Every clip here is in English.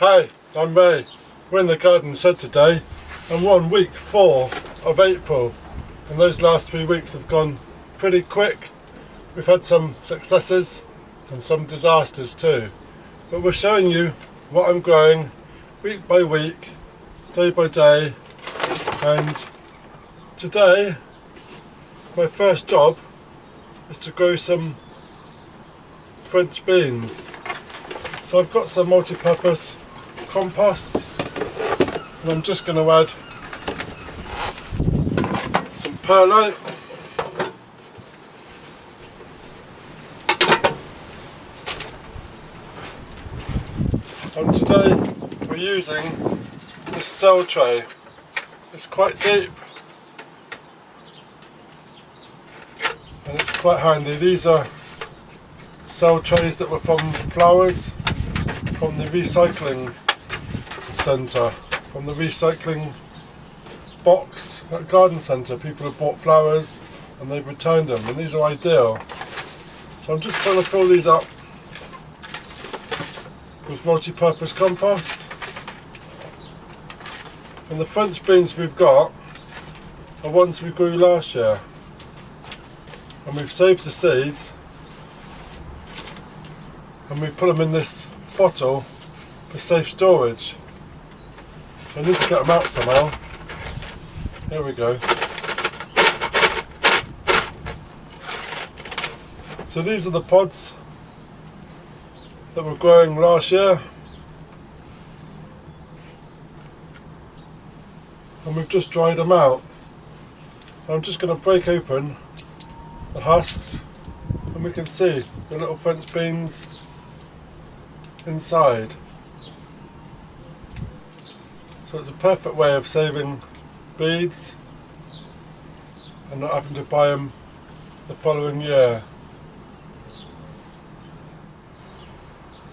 Hi, I'm Ray. We're in the garden shed today and we're on week 4 of April, and those last 3 weeks have gone pretty quick. We've had some successes and some disasters too, but we're showing you what I'm growing week by week, day by day. And today my first job is to grow some French beans. So I've got some multi-purpose compost and I'm just going to add some perlite, and today we're using this cell tray. It's quite deep and it's quite handy. These are cell trays that were from flowers from the recycling centre, from the recycling box at garden centre. People have bought flowers and they've returned them, and these are ideal. So I'm just trying to fill these up with multi-purpose compost. And the French beans we've got are ones we grew last year, and we've saved the seeds and we put them in this bottle for safe storage. So I need to get them out somehow. Here we go. So these are the pods that were growing last year, and we've just dried them out. I'm just going to break open the husks and we can see the little French beans inside. So it's a perfect way of saving beads and not having to buy them the following year.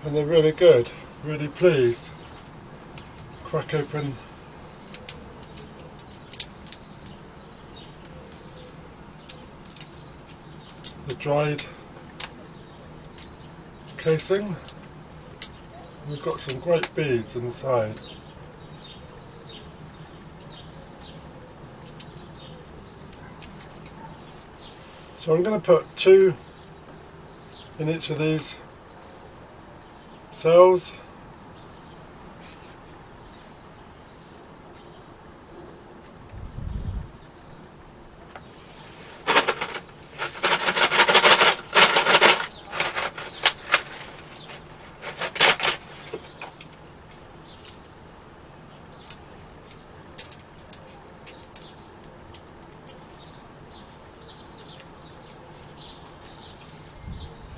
And they're really good, really pleased. Crack open the dried casing. We've got some great beads inside. So I'm going to put 2 in each of these cells.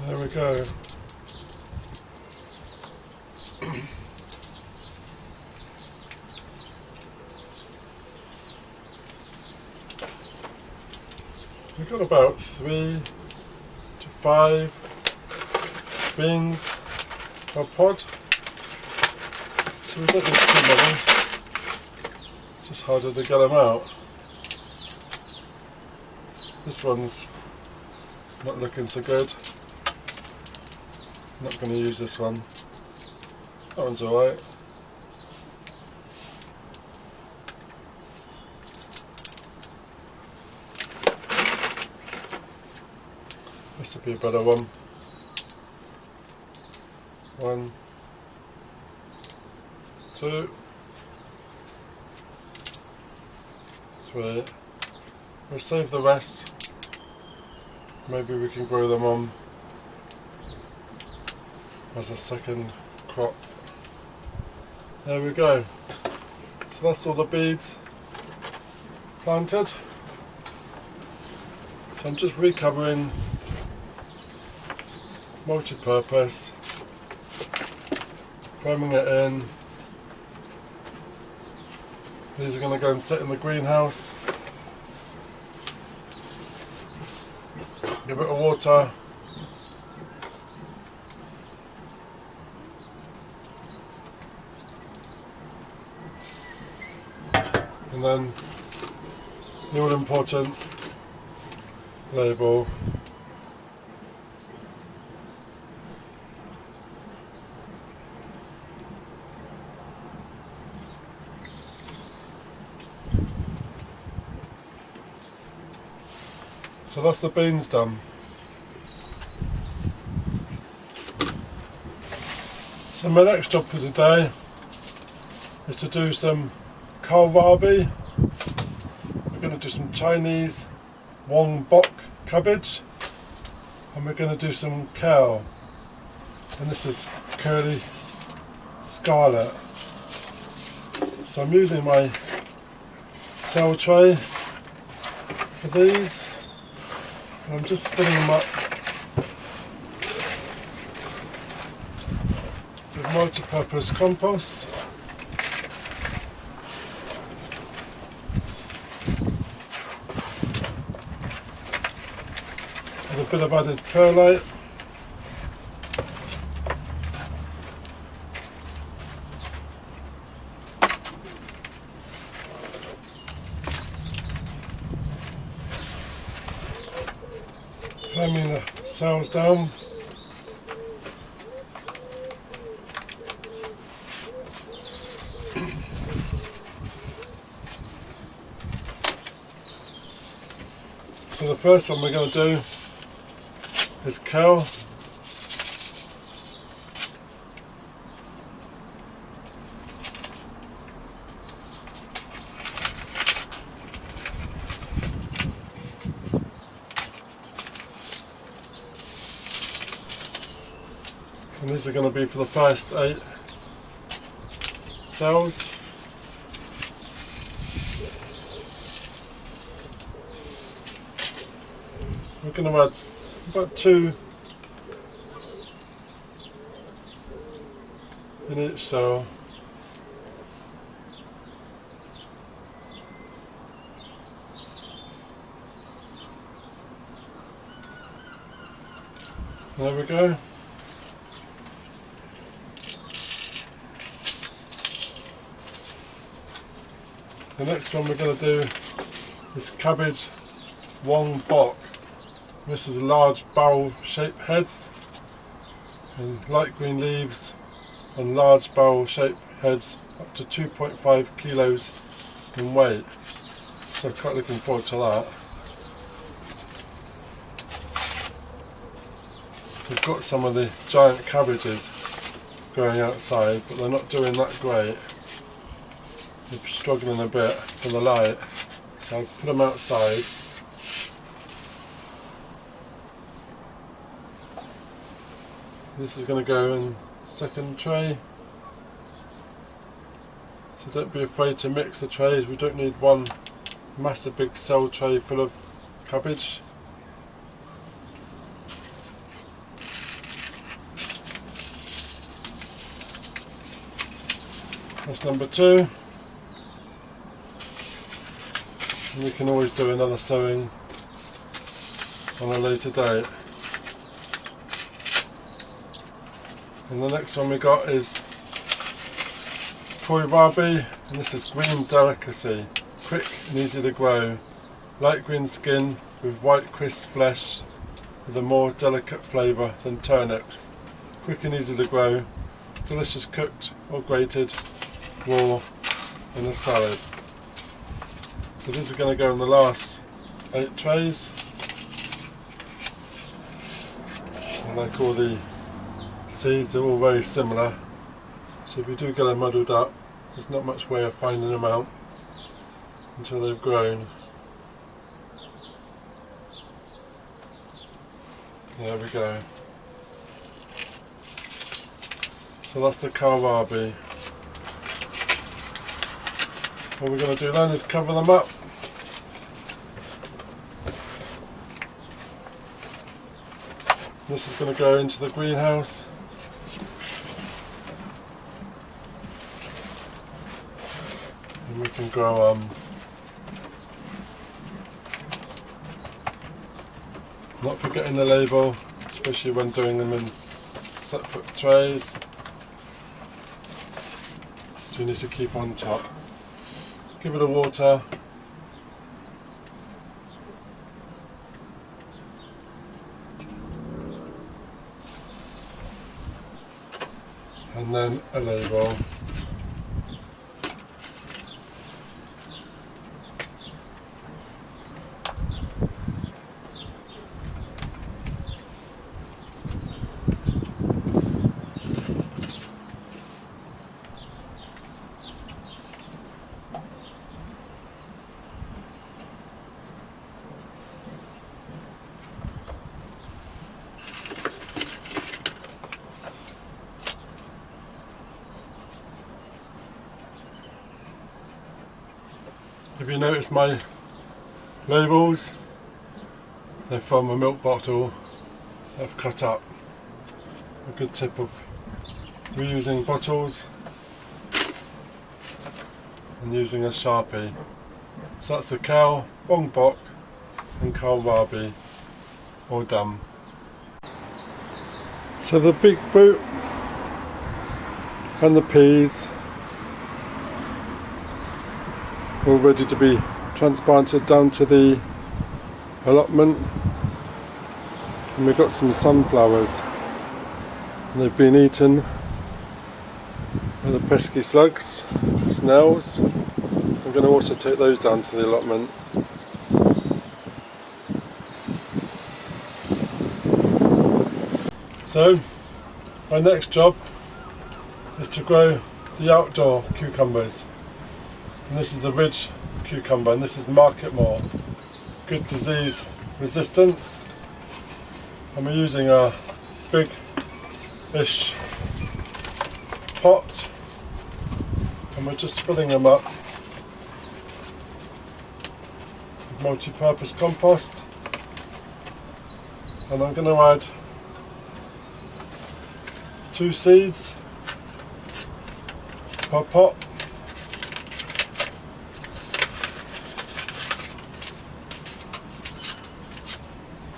There we go. We've got about 3 to 5 beans per pod, so we don't need too many. It's just harder to get them out. This one's not looking so good. I'm not going to use this one. That one's alright. This would be a better one. 1, 2, 3. We'll save the rest. Maybe we can grow them on as a second crop. There we go. So that's all the beads planted. So I'm just recovering multi-purpose, cramming it in. These are going to go and sit in the greenhouse. Give it a water. And then the all important label. So that's the beans done. So my next job for today is to do some kohlrabi. We're going to do some Chinese Wong bok cabbage, and we're going to do some kale, and this is curly scarlet. So I'm using my cell tray for these, and I'm just filling them up with multi-purpose compost. With a bit of added perlite. Flaming the cells down. So the first one we're going to do is kale. And these are going to be for the first 8 cells. We're going to add about 2 in each cell. There we go. The next one we're going to do is cabbage Wong bok. This is large barrel shaped heads and light green leaves and large barrel shaped heads up to 2.5 kilos in weight. So I'm quite looking forward to that. We've got some of the giant cabbages growing outside, but they're not doing that great. They're struggling a bit for the light, so I'll put them outside. This is going to go in second tray, so don't be afraid to mix the trays. We don't need one massive big cell tray full of cabbage. That's number 2, and we can always do another sowing on a later date. And the next one we got is kohlrabi, and this is green delicacy, quick and easy to grow, light green skin with white crisp flesh with a more delicate flavour than turnips, quick and easy to grow, delicious cooked or grated, raw in a salad. So these are going to go in the last 8 trays, and like all the seeds are all very similar, so if you do get them muddled up, there's not much way of finding them out until they've grown. There we go. So that's the kohlrabi. What we're going to do then is cover them up. This is going to go into the greenhouse. And we can grow not forgetting the label, especially when doing them in separate trays. So you need to keep on top. Give it a water. And then a label. you notice my labels, they're from a milk bottle I've cut up. A good tip of reusing bottles and using a Sharpie. So that's the cow, bongbok and kohlrabi all done. So the beetroot and the peas all ready to be transplanted down to the allotment, and we've got some sunflowers and they've been eaten by the pesky slugs, snails. I'm going to also take those down to the allotment. So my next job is to grow the outdoor cucumbers, and this is the ridge cucumber, and this is marketmore, good disease resistance, and we're using a big-ish pot, and we're just filling them up with multi-purpose compost, and I'm going to add 2 seeds per pot.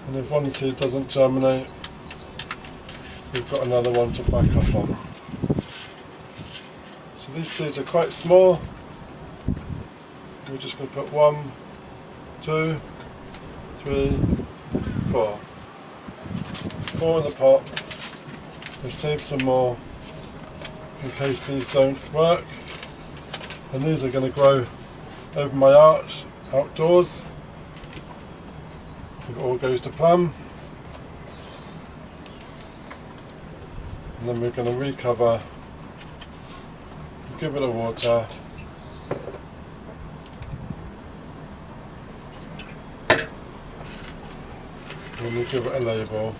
And if one seed doesn't germinate, we've got another one to back up on. So these seeds are quite small. We're just going to put 1, 2, 3, 4. 4 in the pot. We've saved some more in case these don't work. And these are going to grow over my arch outdoors. If it all goes to plan. And then we're going to recover, give it a water, and we give it a label.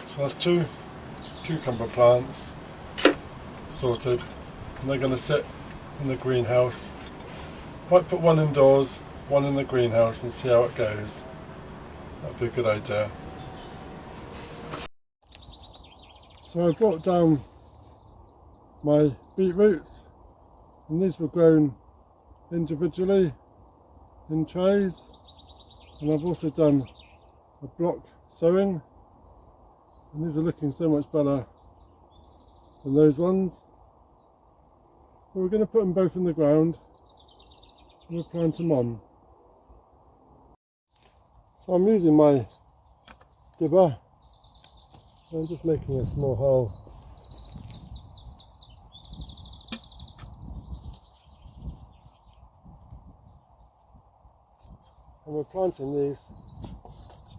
So that's 2 cucumber plants sorted, and they're going to sit in the greenhouse. Might put one indoors, one in the greenhouse and see how it goes. That'd be a good idea. So I brought down my beetroots, and these were grown individually in trays, and I've also done a block sowing. And these are looking so much better than those ones. But we're going to put them both in the ground and we'll plant them on. So I'm using my dibber and I'm just making a small hole. And we're planting these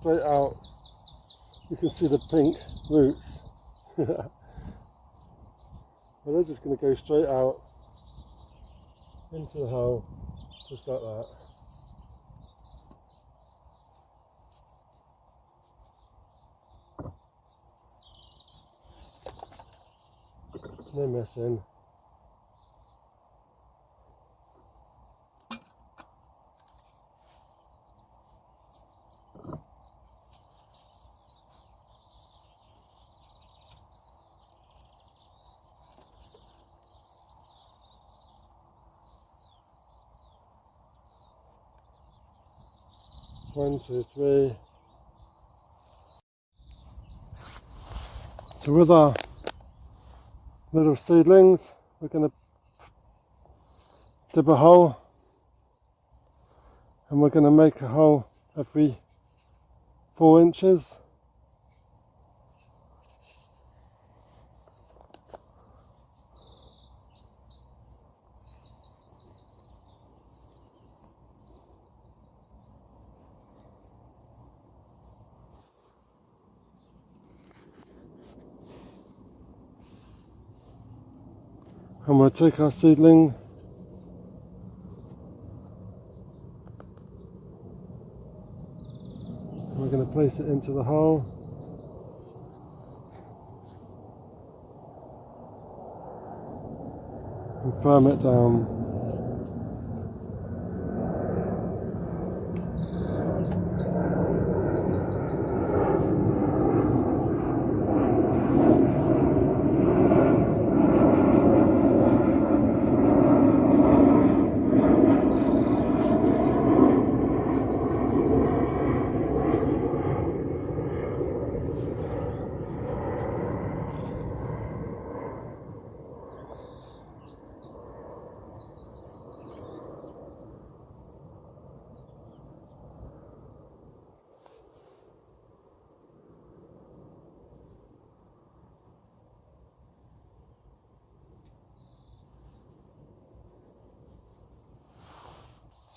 straight out. You can see the pink roots. But they're just going to go straight out into the hole, just like that. No messing. One, two, three. So with our little seedlings, we're going to dip a hole, and we're going to make a hole every 4 inches. And we'll take our seedling and we're going to place it into the hole. And firm it down.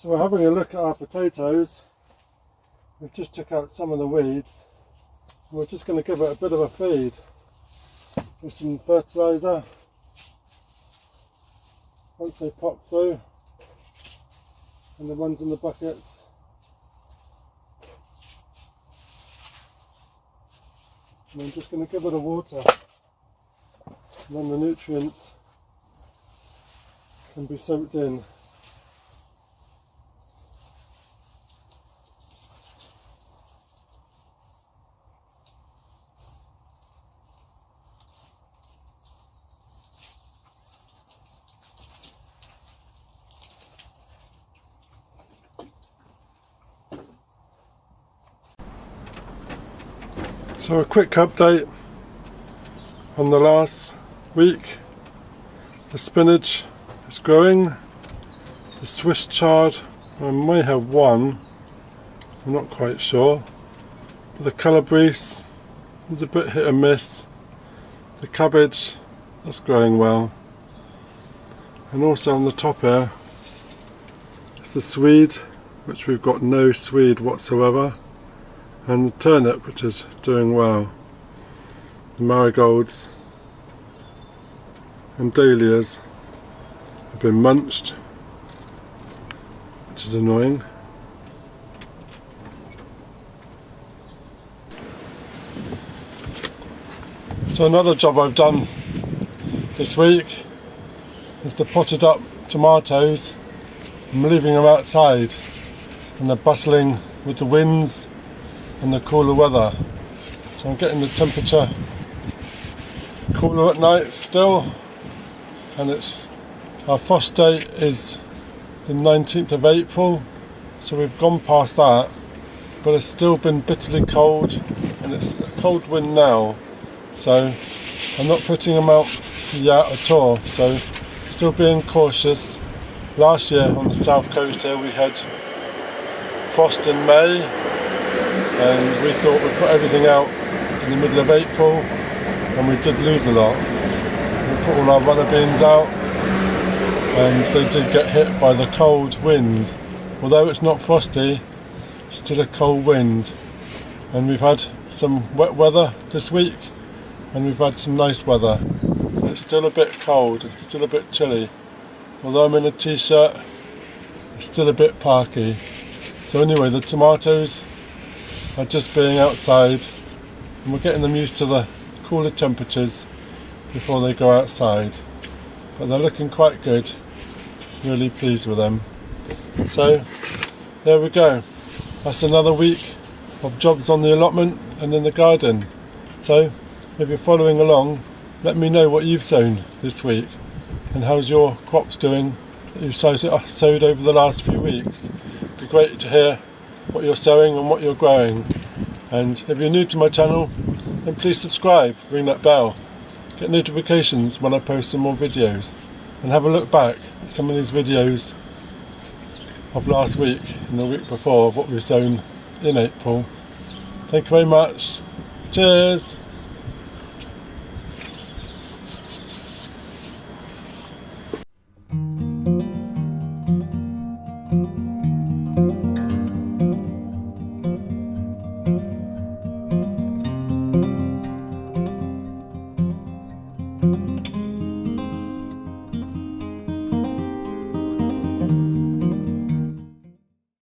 So we're having a look at our potatoes. We've just took out some of the weeds. And we're just going to give it a bit of a feed with some fertiliser once they pop through, and the ones in the buckets. And I'm just going to give it a water, and then the nutrients can be soaked in. So a quick update on the last week. The spinach is growing. The Swiss chard, I may have one, I'm not quite sure. But the calabrese is a bit hit and miss. The cabbage, that's growing well. And also on the top here, it's the swede, which we've got no swede whatsoever. And the turnip, which is doing well. The marigolds and dahlias have been munched, which is annoying. So another job I've done this week is the potted up tomatoes. I'm leaving them outside and they're bustling with the winds and the cooler weather, so I'm getting the temperature cooler at night still, and our frost date is the 19th of April, so we've gone past that, but it's still been bitterly cold and it's a cold wind now, so I'm not putting them out yet at all, so still being cautious. Last year on the south coast here we had frost in May, and we thought we'd put everything out in the middle of April, and we did lose a lot. We put all our runner beans out and they did get hit by the cold wind. Although it's not frosty, it's still a cold wind. And we've had some wet weather this week and we've had some nice weather. It's still a bit cold, it's still a bit chilly. Although I'm in a t-shirt, it's still a bit parky. So anyway, the tomatoes are just being outside and we're getting them used to the cooler temperatures before they go outside, but they're looking quite good. Really pleased with them. So there we go, that's another week of jobs on the allotment and in the garden. So if you're following along, let me know what you've sown this week and how's your crops doing that you've sowed over the last few weeks. It'd be great to hear what you're sowing and what you're growing. And if you're new to my channel, then please subscribe, ring that bell, get notifications when I post some more videos, and have a look back at some of these videos of last week and the week before of what we've sown in April. Thank you very much. Cheers.